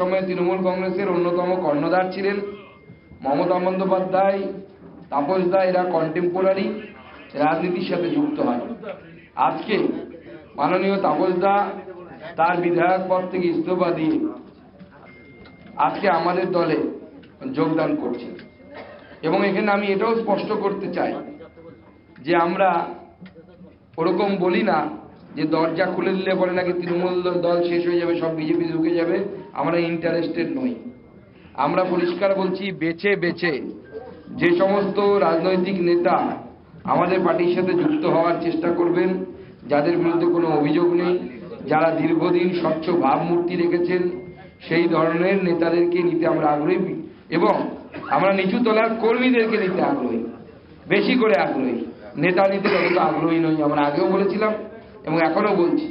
সময় তৃণমূল কংগ্রেসের অন্যতম কর্ণধার ছিলেন মমতা বন্দ্যোপাধ্যায়, তাপস দা। এরা কন্টেম্পোরারি রাজনীতির সাথে যুক্ত হয়। আজকে মাননীয় তাপস দা তার বিধায়ক পদ থেকে ইস্তফা দিয়ে আজকে আমাদের দলে যোগদান করছে। এবং এখানে আমি এটাও স্পষ্ট করতে চাই যে আমরা ওরকম বলি না যে দরজা খুলে দিলে পরে নাকি তৃণমূল দল শেষ হয়ে যাবে, সব বিজেপি ঢুকে যাবে। আমরা ইন্টারেস্টেড নই। আমরা পরিষ্কার বলছি, বেছে বেছে যে সমস্ত রাজনৈতিক নেতা আমাদের পার্টির সাথে যুক্ত হওয়ার চেষ্টা করবেন, যাদের বিরুদ্ধে কোনো অভিযোগ নেই, যারা দীর্ঘদিন স্বচ্ছ ভাবমূর্তি রেখেছেন, সেই ধরনের নেতাদেরকে নিতে আমরা আগ্রহী। এবং আমরা নিচু তলার কর্মীদেরকে নিতে আগ্রহী, বেশি করে আগ্রহী। নেতা নিতে ততটা আগ্রহী নই। আমরা আগেও বলেছিলাম এবং এখনো বলছি।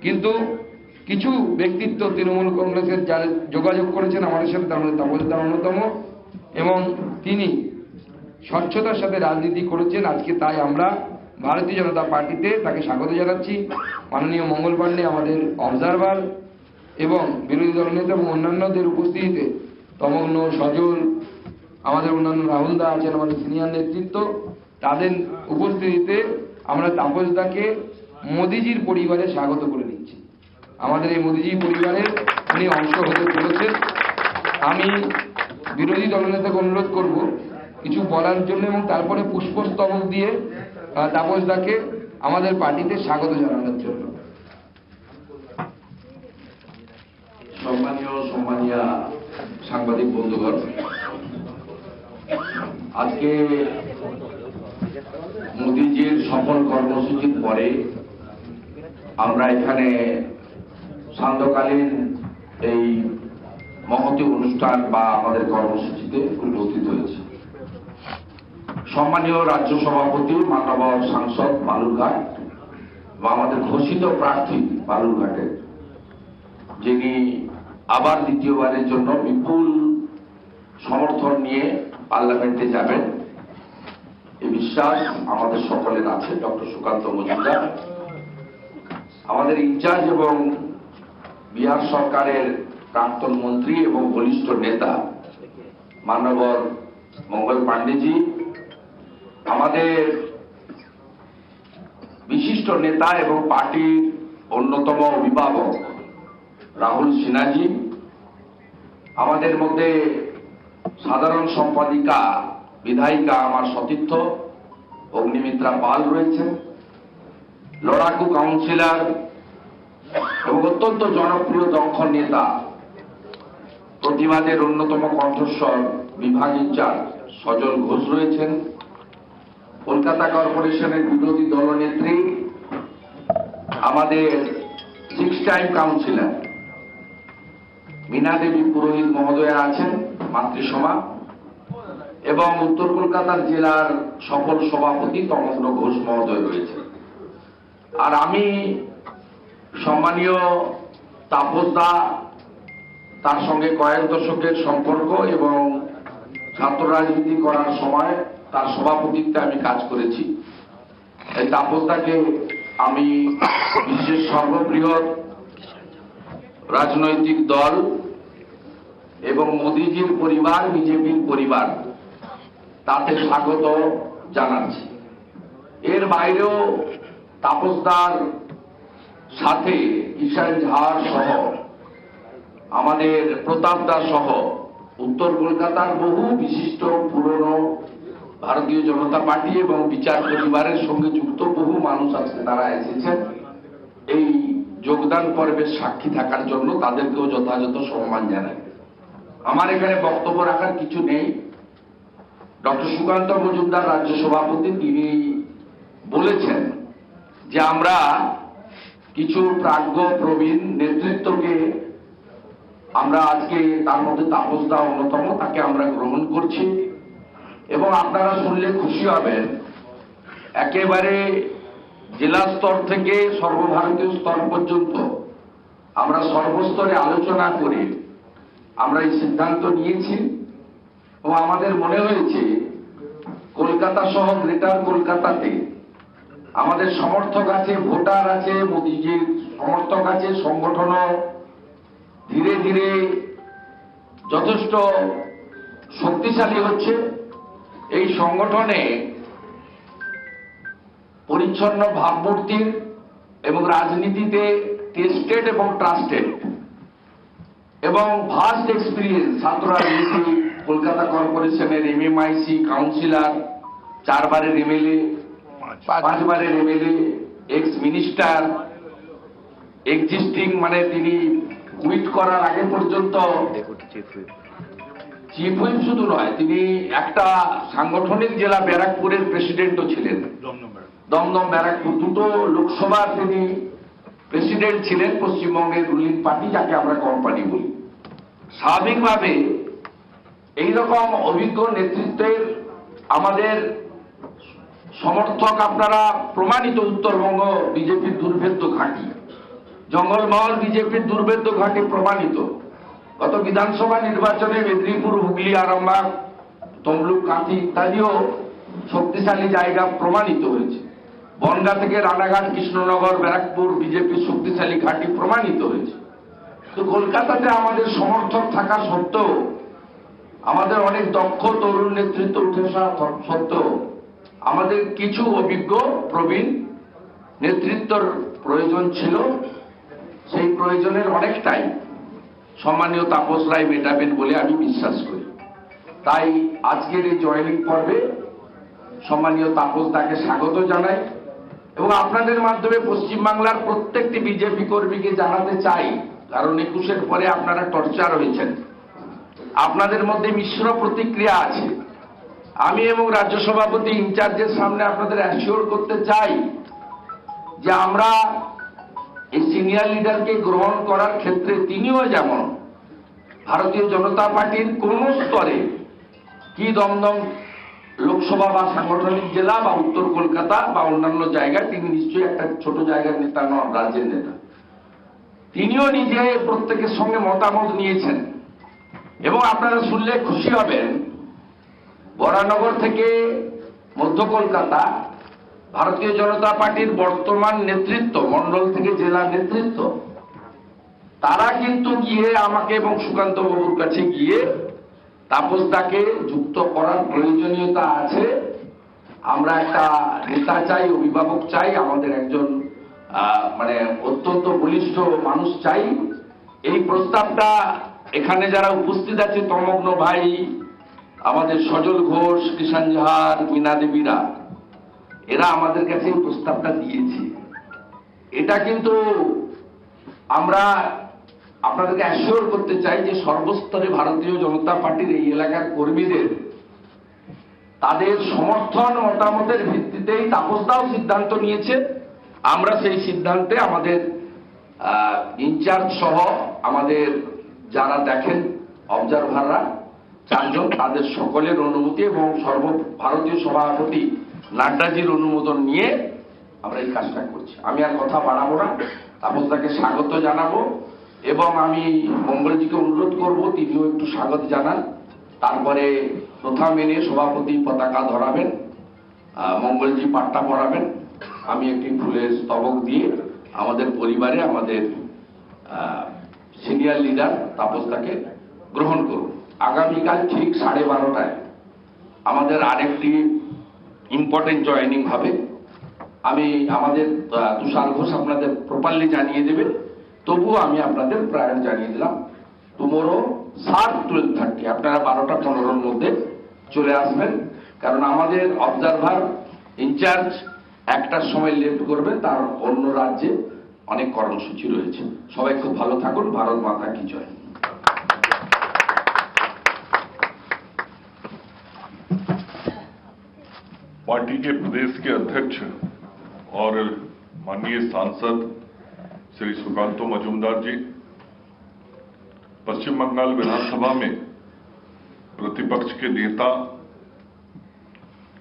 কিন্তু কিছু ব্যক্তিত্ব তৃণমূল কংগ্রেসের যারা যোগাযোগ করেছেন আমাদের সাথে, তার মধ্যে তাপস দা অন্যতম, এবং তিনি স্বচ্ছতার সাথে রাজনীতি করেছেন। আজকে তাই আমরা ভারতীয় জনতা পার্টিতে তাকে স্বাগত জানাচ্ছি। মাননীয় মঙ্গল পাণ্ডে আমাদের অবজারভার এবং বিরোধী দলনেতা এবং অন্যান্যদের উপস্থিতিতে, তমগ্ন, সজল, আমাদের অন্যান্য রাহুল দা আছেন, আমাদের সিনিয়র নেতৃত্ব, তাদের উপস্থিতিতে আমরা তাপস দাকে মোদিজির পরিবারে স্বাগত করে নিচ্ছি। আমাদের এই মোদিজি পরিবারের উনি অংশ হতে চলেছেন। আমি বিরোধী দলনেতাকে অনুরোধ করব কিছু বলার জন্য এবং তারপরে পুষ্পস্তবক দিয়ে তাপস দাকে আমাদের পার্টিতে স্বাগত জানানোর জন্য। সম্মানীয় সাংবাদিক বন্ধুগণ, আজকে মোদিজির সফল কর্মসূচির পরে আমরা এখানে সান্ধ্যকালীন এই মহতী অনুষ্ঠান বা আমাদের কর্মসূচিতে উপস্থিত হয়েছে। সম্মানীয় রাজ্য সভাপতি, মাননীয় সাংসদ বালুরঘাট বা আমাদের ঘোষিত প্রার্থী বালুরঘাটের, যিনি আবার দ্বিতীয়বারের জন্য বিপুল সমর্থন নিয়ে পার্লামেন্টে যাবেন, এই বিশ্বাস আমাদের সকলের আছে। ডক্টর সুকান্ত মজুমদার আমাদের ইনচার্জ এবং বিহার সরকারের প্রাক্তন মন্ত্রী এবং বলিষ্ঠ নেতা মাননীয় মঙ্গল পাণ্ডেজি, আমাদের বিশিষ্ট নেতা এবং পার্টির অন্যতম অভিভাবক রাহুল সিনহাজি, আমাদের মধ্যে সাধারণ সম্পাদিকা বিধায়িকা আমার সতীর্থ অগ্নিমিত্রা পাল রয়েছেন, লড়াকু কাউন্সিলর এবং অত্যন্ত জনপ্রিয় দক্ষ নেতা প্রতিবাদের অন্যতম কণ্ঠস্বর বিভাগ ইনচার্জ সজল ঘোষ রয়েছেন, কলকাতা কর্পোরেশনের বিরোধী দলনেত্রী আমাদের 6 টাইম কাউন্সিলর মীনা দেবী পুরোহিত মহোদয়া আছেন, মাতৃসভা, এবং উত্তর কলকাতার জেলার সফল সভাপতি তমগ্ন ঘোষ মহোদয় রয়েছে। আর আমি সম্মানীয় তাপস দা, তার সঙ্গে কয়েক দশকের সম্পর্ক এবং ছাত্র রাজনীতি করার সময় তার সভাপতিত্বে আমি কাজ করেছি। এই তাপস দাকে আমি বিশ্বের সর্ববৃহৎ রাজনৈতিক দল এবং মোদিজির পরিবার, বিজেপির পরিবার, তাতে স্বাগত জানাচ্ছি। এর বাইরেও তাপসদার সাথে ঈশান ঝাড় সহ আমাদের প্রতাপ দা সহ উত্তর কলকাতার বহু বিশিষ্ট পুরনো ভারতীয় জনতা পার্টি এবং বিচার পরিবারের সঙ্গে যুক্ত বহু মানুষ আছে। তারা এসেছেন এই যোগদান পর্বের সাক্ষী থাকার জন্য, তাদেরকেও যথাযথ সম্মান জানাই। আমার এখানে বক্তব্য রাখার কিছু নেই। ডক্টর সুকান্ত মজুমদার রাজ্য সভাপতি, তিনি বলেছেন যে আমরা কিছু প্রাজ্ঞ প্রবীণ নেতৃত্বকে আমরা আজকে, তার মধ্যে তাপস দা অন্যতম, তাকে আমরা গ্রহণ করছি। এবং আপনারা শুনলে খুশি হবেন, একেবারে জেলা স্তর থেকে সর্বভারতীয় স্তর পর্যন্ত আমরা সর্বস্তরে আলোচনা করে আমরা এই সিদ্ধান্ত নিয়েছি। এবং আমাদের মনে হয়েছে কলকাতা সহ গ্রেটার কলকাতাতে আমাদের সমর্থক আছে, ভোটার আছে, মোদিজির সমর্থক আছে, সংগঠনও ধীরে ধীরে যথেষ্ট শক্তিশালী হচ্ছে। এই সংগঠনে পরিচ্ছন্ন ভাবমূর্তির এবং রাজনীতিতে টেস্টেড এবং ট্রাস্টেড এবং ভাস্ট এক্সপিরিয়েন্স ছাত্ররা রয়েছে। কলকাতা কর্পোরেশনের MMIC কাউন্সিলর, 4 বারের MLA, 5 বারের MLA, এক্স মিনিস্টার, এক্সিস্টিং মানে তিনি কুইট করার আগে পর্যন্ত চিফ হুইপ শুধু নয়, তিনি একটা সাংগঠনিক জেলা ব্যারাকপুরের প্রেসিডেন্টও ছিলেন। দমদম ব্যারাকপুর দুটো লোকসভার তিনি প্রেসিডেন্ট ছিলেন পশ্চিমবঙ্গের রুলিং পার্টি, যাকে আমরা কোম্পানি বলি। স্বাভাবিকভাবে এইরকম অভিজ্ঞ নেতৃত্বের আমাদের সমর্থক আপনারা প্রমাণিত। উত্তরবঙ্গ বিজেপির দুর্ভেদ্য ঘাঁটি, জঙ্গলমহল বিজেপির দুর্ভেদ্য ঘাঁটি প্রমাণিত। গত বিধানসভা নির্বাচনে মেদিনীপুর, হুগলি, আরামবাগ, তমলুক, কাঁথি ইত্যাদিও শক্তিশালী জায়গা প্রমাণিত হয়েছে। বনগাঁ থেকে রানাঘাট, কৃষ্ণনগর, ব্যারাকপুর বিজেপির শক্তিশালী ঘাঁটি প্রমাণিত হয়েছে। তো কলকাতাতে আমাদের সমর্থক থাকা সত্ত্বেও, আমাদের অনেক দক্ষ তরুণ নেতৃত্ব উঠে আসা সত্ত্বেও আমাদের কিছু অভিজ্ঞ প্রবীণ নেতৃত্বর প্রয়োজন ছিল। সেই প্রয়োজনের অনেকটাই সম্মানীয় তাপস রায় মেটাবেন বলে আমি বিশ্বাস করি। তাই আজকের এই জয়েনিং পর্বে সম্মানীয় তাপস দাকে স্বাগত জানাই এবং আপনাদের মাধ্যমে পশ্চিমবাংলার প্রত্যেকটি বিজেপি কর্মীকে জানাতে চাই, কারণ 21-এর পরে আপনারা টর্চার হয়েছেন, আপনাদের মধ্যে মিশ্র প্রতিক্রিয়া আছে। আমি এবং রাজ্য সভাপতি ইনচার্জের সামনে আপনাদের অ্যাসিওর করতে চাই যে আমরা এই সিনিয়র লিডারকে গ্রহণ করার ক্ষেত্রে তিনিও যেমন ভারতীয় জনতা পার্টির কোন স্তরে, কি দমদম লোকসভা বা সাংগঠনিক জেলা বা উত্তর কলকাতা বা অন্যান্য জায়গায়, তিনি নিশ্চয়ই একটা ছোট জায়গার নেতা নন, রাজ্যের নেতা। তিনিও নিজে প্রত্যেকের সঙ্গে মতামত নিয়েছেন এবং আপনারা শুনলে খুশি হবেন, বরানগর থেকে মধ্য কলকাতা ভারতীয় জনতা পার্টির বর্তমান নেতৃত্ব, মন্ডল থেকে জেলা নেতৃত্ব, তারা কিন্তু গিয়ে আমাকে এবং সুকান্ত বাবুর কাছে গিয়ে তাপস দাকে যুক্ত করার প্রয়োজনীয়তা আছে, আমরা একটা নেতা চাই, অভিভাবক চাই, আমাদের একজন মানে অত্যন্ত বলিষ্ঠ মানুষ চাই। এই প্রস্তাবটা এখানে যারা উপস্থিত আছে, তমগ্ন ভাই, আমাদের সজল ঘোষ, কিষাণ ঝাড়, মীনা দেবীরা, এরা আমাদের কাছে এই প্রস্তাবটা দিয়েছে। এটা কিন্তু আমরা আপনাদেরকে অ্যাসিওর করতে চাই যে সর্বস্তরে ভারতীয় জনতা পার্টির এই এলাকার কর্মীদের তাদের সমর্থন মতামতের ভিত্তিতেই তাপসদাও সিদ্ধান্ত নিয়েছে। আমরা সেই সিদ্ধান্তে আমাদের ইনচার্জ সহ আমাদের যারা দেখেন অবজারভাররা 4 জন, তাদের সকলের অনুমতি এবং সর্বভারতীয় সভাপতি নাড্ডাজির অনুমোদন নিয়ে আমরা এই কাজটা করছি। আমি আর কথা বাড়াবো না, তাপসদাকে স্বাগত জানাবো এবং আমি মঙ্গলজিকে অনুরোধ করব তিনিও একটু স্বাগত জানান। তারপরে প্রথা মেনে সভাপতি পতাকা ধরাবেন, মঙ্গলজি পাট্টা পরাবেন, আমি একটি ফুলের স্তবক দিয়ে আমাদের পরিবারে আমাদের সিনিয়র লিডার তাপসদাকে গ্রহণ করব। আগামীকাল ঠিক 12:30টায় আমাদের আরেকটি ইম্পর্টেন্ট জয়েনিং হবে। আমি আমাদের তুষার ঘোষ আপনাদের প্রপারলি জানিয়ে দেবে, তবুও আমি আপনাদের প্রায় জানিয়ে দিলাম। টুমোরো 12:30 আপনারা 12:15-র মধ্যে চলে আসবেন, কারণ আমাদের অবজারভার ইনচার্জ 1টার সময় লেট করবে, তার অন্য রাজ্যে অনেক কর্মসূচি রয়েছে। সবাই খুব ভালো থাকুন। ভারত মাতা কি জয়। पार्टी के प्रदेश के अध्यक्ष और माननीय सांसद श्री सुकांतो मजूमदार जी, पश्चिम बंगाल विधानसभा में प्रतिपक्ष के नेता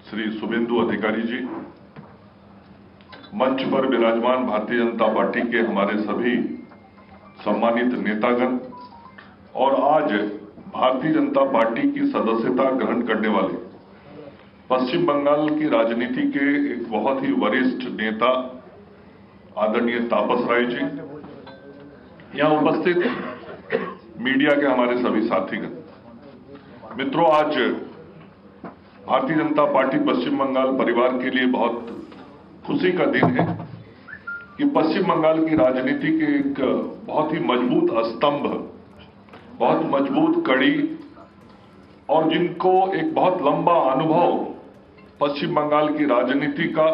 श्री शुभेंदु अधिकारी जी, मंच पर विराजमान भारतीय जनता पार्टी के हमारे सभी सम्मानित नेतागण और आज भारतीय जनता पार्टी की सदस्यता ग्रहण करने वाले पश्चिम बंगाल की राजनीति के एक बहुत ही वरिष्ठ नेता आदरणीय तापस राय जी, यहाँ उपस्थित मीडिया के हमारे सभी साथीगण, मित्रों, आज भारतीय जनता पार्टी पश्चिम बंगाल परिवार के लिए बहुत खुशी का दिन है कि पश्चिम बंगाल की राजनीति के एक बहुत ही मजबूत स्तंभ, बहुत मजबूत कड़ी और जिनको एक बहुत लंबा अनुभव पश्चिम बंगाल की राजनीति का,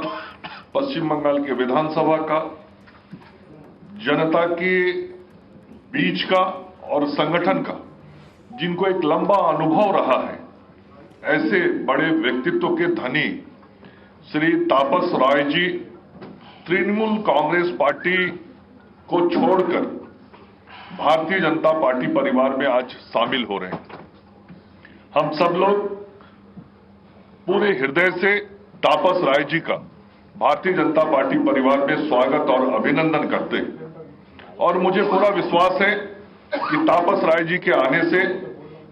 पश्चिम बंगाल के विधानसभा का, जनता के बीच का और संगठन का, जिनको एक लंबा अनुभव रहा है, ऐसे बड़े व्यक्तित्व के धनी श्री तापस राय जी तृणमूल कांग्रेस पार्टी को छोड़कर भारतीय जनता पार्टी परिवार में आज शामिल हो रहे हैं। हम सब लोग पूरे हृदय से तापस राय जी का भारतीय जनता पार्टी परिवार में स्वागत और अभिनंदन करते हैं और मुझे पूरा विश्वास है कि तापस राय जी के आने से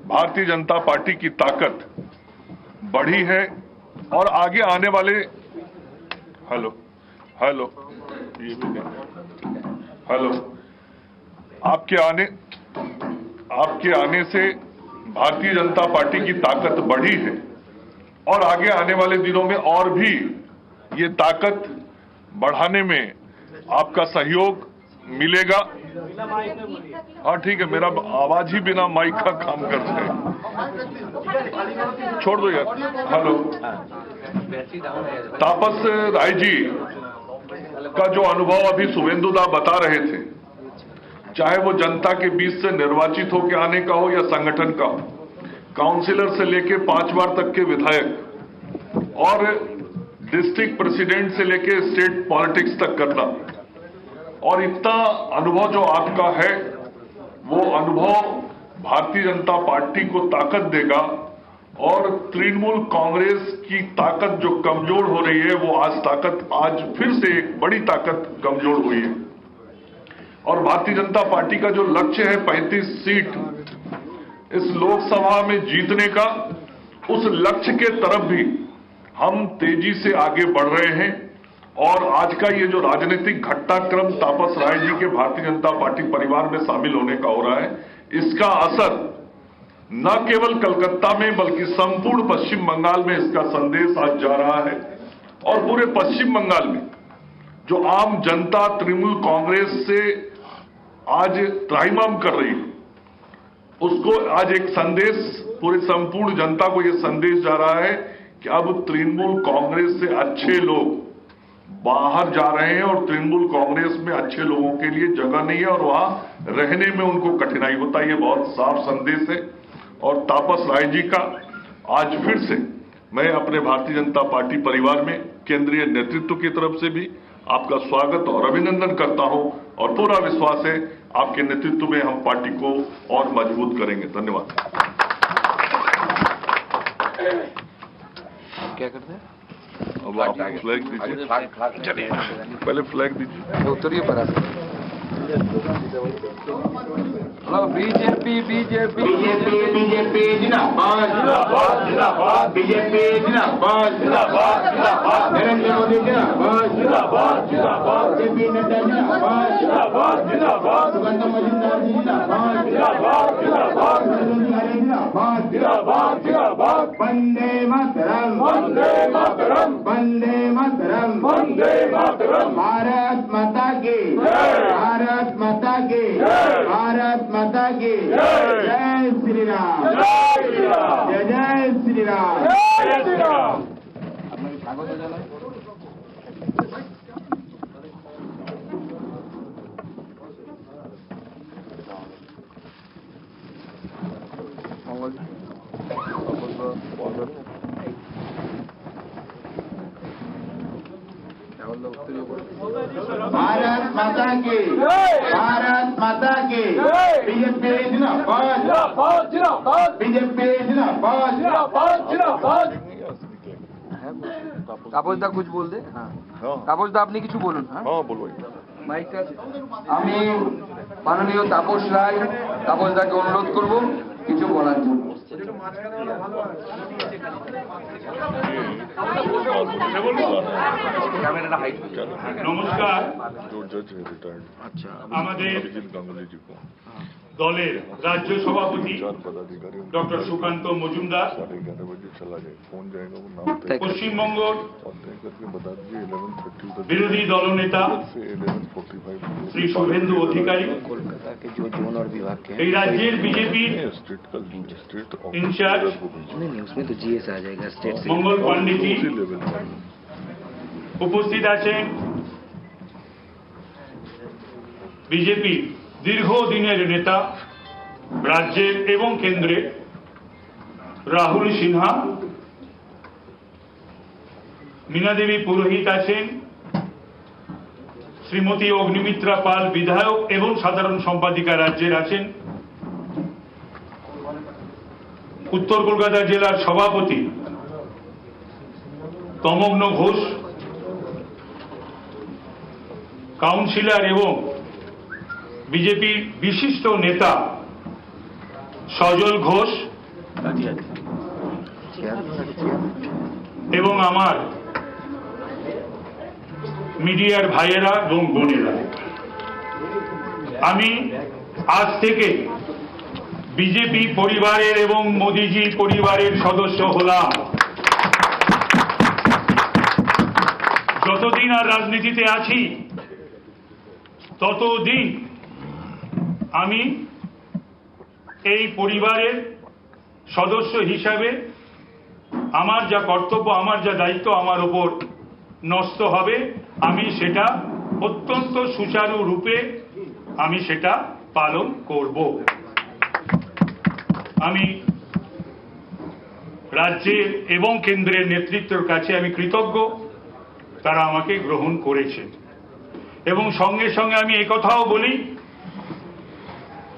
भारतीय जनता पार्टी की ताकत बढ़ी है और आगे आने वाले हेलो आपके आने से भारतीय जनता पार्टी की ताकत बढ़ी है और आगे आने वाले दिनों में और भी ये ताकत बढ़ाने में आपका सहयोग मिलेगा। हाँ ठीक है, मेरा आवाज ही बिना माइक का काम करता है, छोड़ दो यार। हेलो, तापस राय जी का जो अनुभव अभी शुभेंदुदा बता रहे थे, चाहे वो जनता के बीच से निर्वाचित होकर आने का हो या संगठन का हो, काउंसिलर से लेके 5 बार तक के विधायक और डिस्ट्रिक्ट प्रेसिडेंट से लेके स्टेट पॉलिटिक्स तक करना, और इतना अनुभव जो आपका है, वो अनुभव भारतीय जनता पार्टी को ताकत देगा और तृणमूल कांग्रेस की ताकत जो कमजोर हो रही है, वो आज फिर से एक बड़ी ताकत कमजोर हुई है। और भारतीय जनता पार्टी का जो लक्ष्य है 35 सीट इस लोकसभा में जीतने का, उस लक्ष्य के तरफ भी हम तेजी से आगे बढ़ रहे हैं। और आज का ये जो राजनीतिक घटनाक्रम तापस राय जी के भारतीय जनता पार्टी परिवार में शामिल होने का हो रहा है, इसका असर न केवल कलकत्ता में बल्कि संपूर्ण पश्चिम बंगाल में इसका संदेश आज जा रहा है। और पूरे पश्चिम बंगाल में जो आम जनता तृणमूल कांग्रेस से आज त्राहिमाम कर रही है, उसको आज एक संदेश, पूरे संपूर्ण जनता को यह संदेश जा रहा है कि अब तृणमूल कांग्रेस से अच्छे लोग बाहर जा रहे हैं और तृणमूल कांग्रेस में अच्छे लोगों के लिए जगह नहीं है और वहां रहने में उनको कठिनाई होता है। ये बहुत साफ संदेश है। और तापस राय जी का आज फिर से मैं अपने भारतीय जनता पार्टी परिवार में केंद्रीय नेतृत्व की तरफ से भी आपका स्वागत और अभिनंदन करता हूं और पूरा विश्वास है आपके नेतृत्व में हम पार्टी को और मजबूत करेंगे। धन्यवाद। क्या करते हैं? अब आप फ्लैग दीजिए, चलिए पहले फ्लैग दीजिए, उतरिए पर। Hello, BJP BJP BJP BJP जिंदाबाद जिंदाबाद जिंदाबाद बीजेपी जिंदाबाद जिंदाबाद जिंदाबाद नरेंद्र मोदी जिंदाबाद जिंदाबाद जिंदाबाद जेपी नड्डा जिंदाबाद जिंदाबाद जिंदाबाद सुगंधा मजूमदार जिंदाबाद जिंदाबाद जिंदाबाद जिंदाबाद जिंदाबाद जिंदाबाद वंदे मातरम वंदे मातरम वंदे मातरम वंदे मातरम भारत माता की भारत माता की भारत माता की जय श्री राम जय श्री राम जय श्री राम जय श्री राम। भारत माता की भारत माता की बीजेपी जिंदाबाद जिंदाबाद जिंदाबाद बीजेपी जिंदाबाद जिंदाबाद जिंदाबाद। তাপস দা कुछ बोल दे। हाँ তাপস দা আপনি কিছু বলুন। हाँ बोलो। মাইক আছে। আমি মাননীয় তাপস রায় তাপস দাকে অনুরোধ করব কিছু বলার জন্য। নমস্কার। जो जज है रिटायर्ड, আমাদের अभिजीत गांगुली जी को দলের রাজ্য সভাপতি ডক্টর সুকান্ত মজুমদার, পশ্চিমবঙ্গ বিরোধী দলনেতা শ্রী শুভেন্দু অধিকারী, এই রাজ্যের বিজেপির ইনচার্জ মঙ্গল পান্ডেজি উপস্থিত আছেন, বিজেপির দীর্ঘদিনের নেতা রাজ্যের এবং কেন্দ্রের রাহুল সিনহা, মীনা দেবী পুরোহিত আছেন, শ্রীমতী অগ্নিমিত্রা পাল বিধায়ক এবং সাধারণ সম্পাদিকা রাজ্যের আছেন, উত্তর কলকাতা জেলার সভাপতি তমগ্ন ঘোষ, কাউন্সিলর এবং বিজেপির বিশিষ্ট নেতা সজল ঘোষ এবং আমার মিডিয়ার ভাইয়েরা এবং বোনেরা, আমি আজ থেকে বিজেপি পরিবারের এবং মোদিজি পরিবারের সদস্য হলাম। যতদিন আর রাজনীতিতে আছি ততদিন আমি এই পরিবারের সদস্য হিসাবে আমার যা কর্তব্য, আমার যা দায়িত্ব আমার উপর ন্যস্ত হবে, আমি সেটা অত্যন্ত সুচারু রূপে আমি সেটা পালন করব। আমি রাজ্যের এবং কেন্দ্রের নেতৃত্বের কাছে আমি কৃতজ্ঞ, তারা আমাকে গ্রহণ করেছে। এবং সঙ্গে সঙ্গে আমি একথাও বলি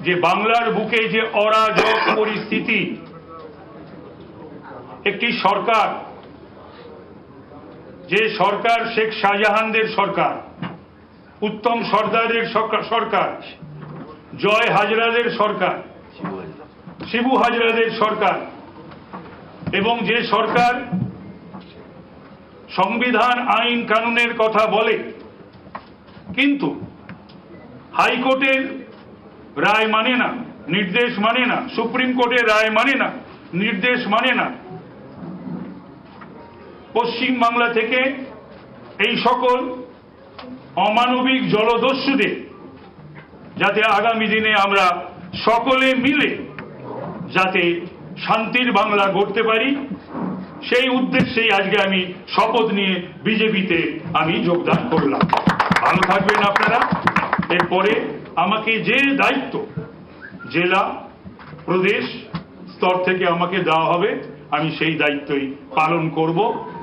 যে বাংলার বুকে যে অরাজক পরিস্থিতি, একটি সরকার, যে সরকার শেখ শাহজাহানদের সরকার, উত্তম সর্দারের সরকার, জয় হাজরাদের সরকার, শিবু হাজরাদের সরকার, এবং যে সরকার সংবিধান আইন কানুনের কথা বলে কিন্তু হাইকোর্টের রায় মানে না, নির্দেশ মানে না, সুপ্রিম কোর্টের রায় মানে না, নির্দেশ মানে না, পশ্চিম বাংলা থেকে এই সকল অমানবিক জলদস্যুদের যাতে আগামী দিনে আমরা সকলে মিলে যাতে শান্তির বাংলা গড়তে পারি, সেই উদ্দেশ্যেই আজকে আমি শপথ নিয়ে বিজেপিতে আমি যোগদান করলাম। ভালো থাকবেন আপনারা। এরপরে আমাকে যে দায়িত্ব জেলা প্রদেশ স্তর থেকে আমাকে দেওয়া হবে আমি সেই দায়িত্বই পালন করব।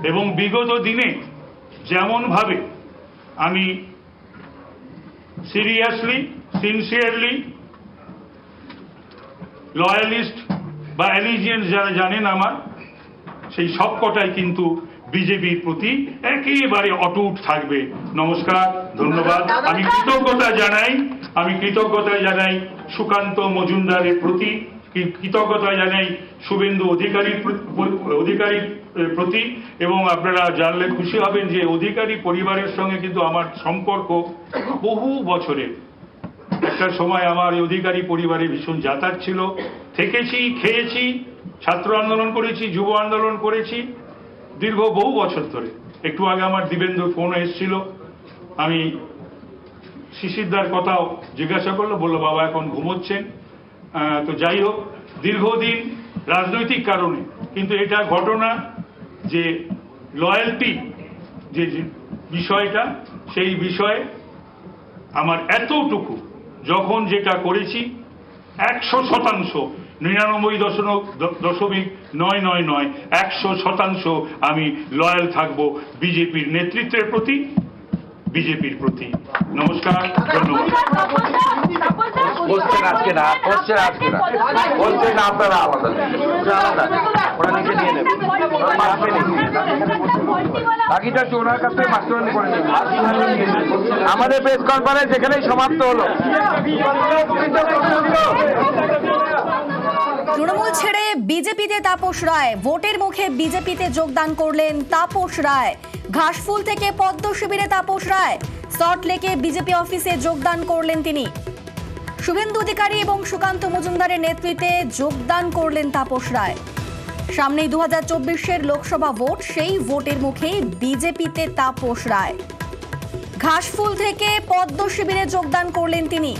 এবং বিগত দিনে যেমন ভাবে আমি সিরিয়াসলি, সিনসিয়ারলি, লয়ালিস্ট বা অ্যালিজিয়েন্স যারা জানেন আমার, সেই সবকটাই কিন্তু বিজেপির প্রতি একেবারে অটুট থাকবে। নমস্কার, ধন্যবাদ। আমি কৃতজ্ঞতা জানাই সুকান্ত মজুমদারের প্রতি, কৃতজ্ঞতা জানাই শুভেন্দু অধিকারীর প্রতি। এবং আপনারা জানলে খুশি হবেন যে অধিকারী পরিবারের সঙ্গে কিন্তু আমার সম্পর্ক বহু বছরের। একটা সময় আমার অধিকারী পরিবারে ভীষণ যাতায়াত ছিল, থেকেছি, খেয়েছি, ছাত্র আন্দোলন করেছি, যুব আন্দোলন করেছি দীর্ঘ বহু বছর ধরে। একটু আগে আমার দিবেন্দুর ফোন এসেছিল, আমি শিশিরদার কথাও জিজ্ঞাসা করলো, বললো বাবা এখন ঘুমোচ্ছেন। তো যাই হোক, দীর্ঘদিন রাজনৈতিক কারণে কিন্তু এটা ঘটনা যে লয়্যালটি যে বিষয়টা, সেই বিষয়ে আমার এতটুকু যখন যেটা করেছি 100%, 99.999 আমি লয়াল থাকবো বিজেপির নেতৃত্বের প্রতি, বিজেপির প্রতি। নমস্কার, ধন্যবাদ। বলছেন আজকে না, বলছেন আজকে না, বলছেন না, আপনারা আলাদা ওরা নিচে নিয়ে নেবে, বাকিটা ওনার কাছে মাস্টারনি করে নেবে। আমাদের প্রেস কনফারেন্স এখানেই সমাপ্ত হলো। তৃণমূল ছেড়ে বিজেপিতে তাপস রায়, ভোটের মুখে বিজেপিতে যোগদান করলেন তাপস রায়। ঘাসফুল থেকে পদ্ম শিবিরে তাপস রায়, সল্টলেকে বিজেপি অফিসে যোগদান করলেন তিনি। শুভেন্দু অধিকারী এবং সুকান্ত মজুমদারের নেতৃত্বে যোগদান করলেন তাপস রায়। সামনেই 2024-এর লোকসভা ভোট, সেই ভোটের মুখে বিজেপিতে তাপস রায়। ঘাসফুল থেকে পদ্ম শিবিরে যোগদান করলেন তিনি।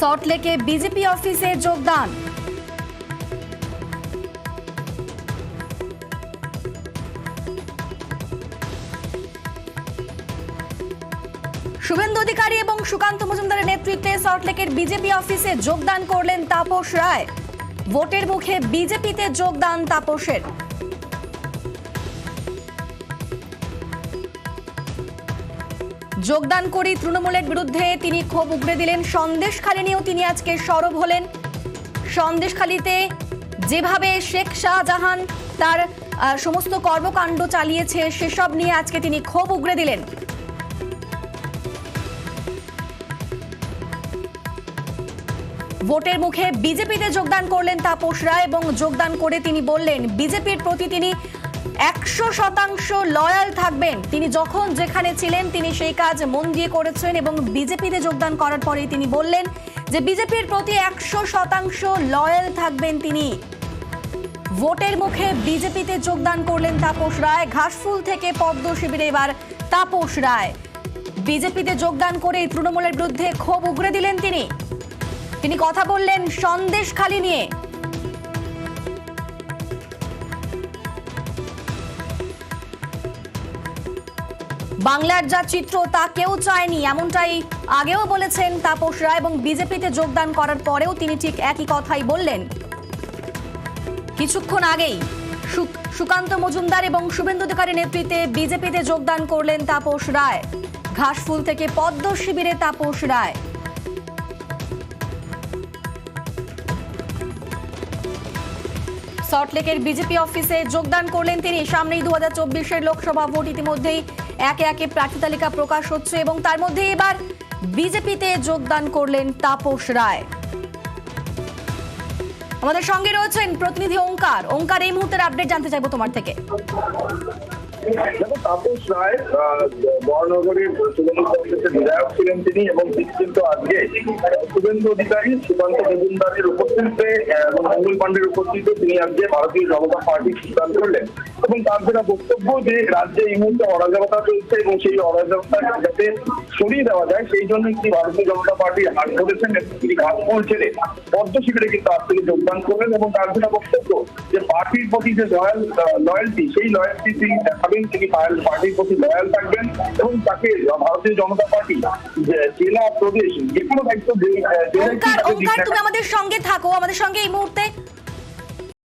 সল্টলেকে বিজেপি অফিসে যোগদান। শুভেন্দু অধিকারী এবং সুকান্ত মজুমদারের নেতৃত্বে সল্টলেকের বিজেপি অফিসে যোগদান করলেন তাপস রায়। ভোটের মুখে বিজেপিতে যোগদান তাপসের। যোগদান করে তৃণমূলের বিরুদ্ধে তিনি ক্ষোভ উগরে দিলেন। সন্দেশখালী নিয়েও তিনি আজকে সরব হলেন। সন্দেশখালীতে যেভাবে শেখ শাহজাহান তার সমস্ত কর্মকাণ্ড চালিয়েছে সেসব নিয়ে আজকে তিনি ক্ষোভ উগরে দিলেন। ভোটের মুখে বিজেপিতে যোগদান করলেন তাপস রায় এবং যোগদান করে তিনি বললেন বিজেপির প্রতি তিনি 100% লয়াল থাকবেন। তিনি যখন যেখানে ছিলেন তিনি সেই কাজ মন দিয়ে করেছেন এবং বিজেপিতে যোগদান করার পরেই তিনি বললেন যে বিজেপির প্রতি 100% লয়াল থাকবেন তিনি। ভোটের মুখে বিজেপিতে যোগদান করলেন তাপস রায়। ঘাসফুল থেকে পদ্ম শিবিরে এবার তাপস রায়। বিজেপিতে যোগদান করে তৃণমূলের বিরুদ্ধে ক্ষোভ উগরে দিলেন তিনি। তিনি কথা বললেন সন্দেশখালী নিয়ে। বাংলার যা চিত্র তা কেউ চায়নি, এমনটাই আগেও বলেছেন তাপস রায় এবং বিজেপিতে যোগদান করার পরেও তিনি ঠিক একই কথাই বললেন। কিছুক্ষণ আগেই সুকান্ত মজুমদার এবং শুভেন্দু অধিকারীর নেতৃত্বে বিজেপিতে যোগদান করলেন তাপস রায়। ঘাসফুল থেকে পদ্ম শিবিরে তাপস রায়। সল্টলেকের বিজেপি অফিসে যোগদান করলেন তিনি। সামনেই 2024-এর লোকসভা ভোট, ইতিমধ্যেই একে একে প্রার্থী তালিকা প্রকাশ হচ্ছে এবং তার মধ্যে এবার বিজেপিতে যোগদান করলেন তাপস রায়। আমাদের সঙ্গে রয়েছেন প্রতিনিধি ওঙ্কার। ওঙ্কার, এই মুহূর্তের আপডেট জানতে চাইবো তোমার থেকে। দেখো, তাপস রায় বরানগরের তৃণমূল কংগ্রেসের বিধায়ক ছিলেন তিনি এবং কিন্তু আজকে শুভেন্দু অধিকারী, সুকান্ত মজুমদারের উপস্থিতিতে এবং মঙ্গল পাণ্ডের উপস্থিতিতে তিনি আজকে ভারতীয় জনতা পার্টি যোগদান করলেন এবং তার যেটা বক্তব্য যে রাজ্যে এই মুহূর্তে অরাজকতা চলছে এবং সেই অরাজকতা যাতে সরিয়ে দেওয়া যায় সেই জন্য তিনি ভারতীয় জনতা পার্টি হাত ধরেছেন এবং তিনি ঘাসফুল ছেড়ে পদ্ম শিবিরে কিন্তু আজ থেকে যোগদান করলেন এবং তার যেটা বক্তব্য যে পার্টির প্রতি যে লয়্যালটি সেই লয়্যালটি তিনি দেখাবেন, তিনি পার্টির প্রতি লয়াল থাকবেন এবং তাকে ভারতীয় জনতা পার্টি জেলা প্রদেশ যে কোনো দায়িত্ব। ওঙ্কার, তুমি আমাদের সঙ্গে থাকো, আমাদের সঙ্গে এই মুহূর্তে